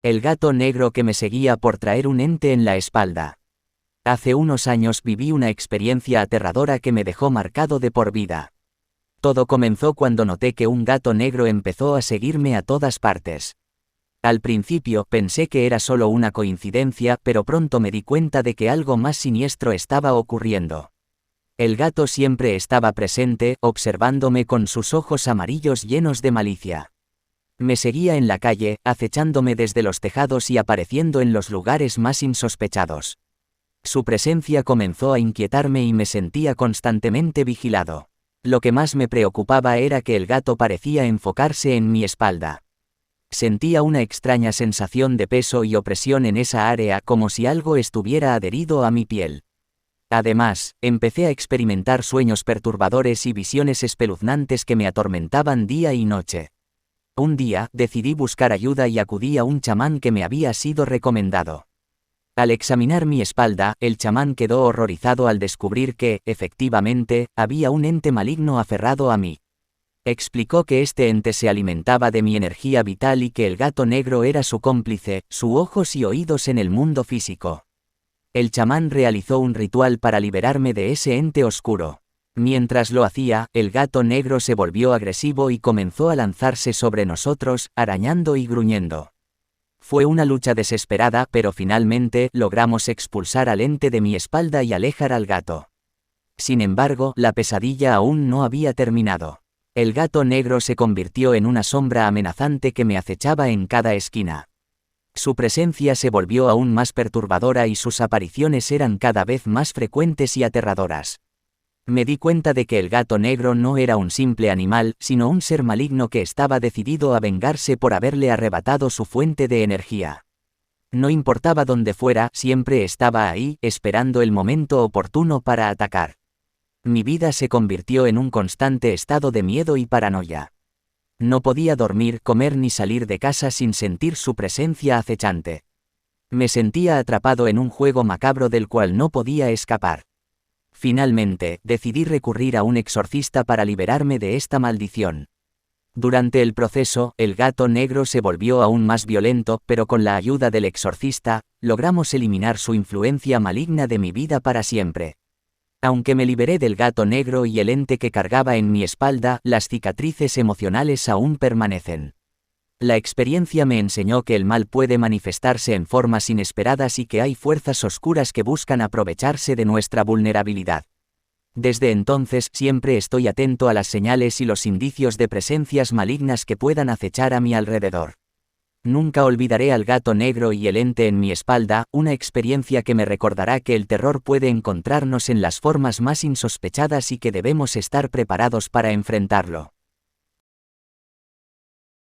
El gato negro que me seguía por traer un ente en la espalda. Hace unos años viví una experiencia aterradora que me dejó marcado de por vida. Todo comenzó cuando noté que un gato negro empezó a seguirme a todas partes. Al principio pensé que era solo una coincidencia, pero pronto me di cuenta de que algo más siniestro estaba ocurriendo. El gato siempre estaba presente, observándome con sus ojos amarillos llenos de malicia. Me seguía en la calle, acechándome desde los tejados y apareciendo en los lugares más insospechados. Su presencia comenzó a inquietarme y me sentía constantemente vigilado. Lo que más me preocupaba era que el gato parecía enfocarse en mi espalda. Sentía una extraña sensación de peso y opresión en esa área, como si algo estuviera adherido a mi piel. Además, empecé a experimentar sueños perturbadores y visiones espeluznantes que me atormentaban día y noche. Un día, decidí buscar ayuda y acudí a un chamán que me había sido recomendado. Al examinar mi espalda, el chamán quedó horrorizado al descubrir que, efectivamente, había un ente maligno aferrado a mí. Explicó que este ente se alimentaba de mi energía vital y que el gato negro era su cómplice, sus ojos y oídos en el mundo físico. El chamán realizó un ritual para liberarme de ese ente oscuro. Mientras lo hacía, el gato negro se volvió agresivo y comenzó a lanzarse sobre nosotros, arañando y gruñendo. Fue una lucha desesperada, pero finalmente logramos expulsar al ente de mi espalda y alejar al gato. Sin embargo, la pesadilla aún no había terminado. El gato negro se convirtió en una sombra amenazante que me acechaba en cada esquina. Su presencia se volvió aún más perturbadora y sus apariciones eran cada vez más frecuentes y aterradoras. Me di cuenta de que el gato negro no era un simple animal, sino un ser maligno que estaba decidido a vengarse por haberle arrebatado su fuente de energía. No importaba dónde fuera, siempre estaba ahí, esperando el momento oportuno para atacar. Mi vida se convirtió en un constante estado de miedo y paranoia. No podía dormir, comer ni salir de casa sin sentir su presencia acechante. Me sentía atrapado en un juego macabro del cual no podía escapar. Finalmente, decidí recurrir a un exorcista para liberarme de esta maldición. Durante el proceso, el gato negro se volvió aún más violento, pero con la ayuda del exorcista, logramos eliminar su influencia maligna de mi vida para siempre. Aunque me liberé del gato negro y el ente que cargaba en mi espalda, las cicatrices emocionales aún permanecen. La experiencia me enseñó que el mal puede manifestarse en formas inesperadas y que hay fuerzas oscuras que buscan aprovecharse de nuestra vulnerabilidad. Desde entonces, siempre estoy atento a las señales y los indicios de presencias malignas que puedan acechar a mi alrededor. Nunca olvidaré al gato negro y el ente en mi espalda, una experiencia que me recordará que el terror puede encontrarnos en las formas más insospechadas y que debemos estar preparados para enfrentarlo.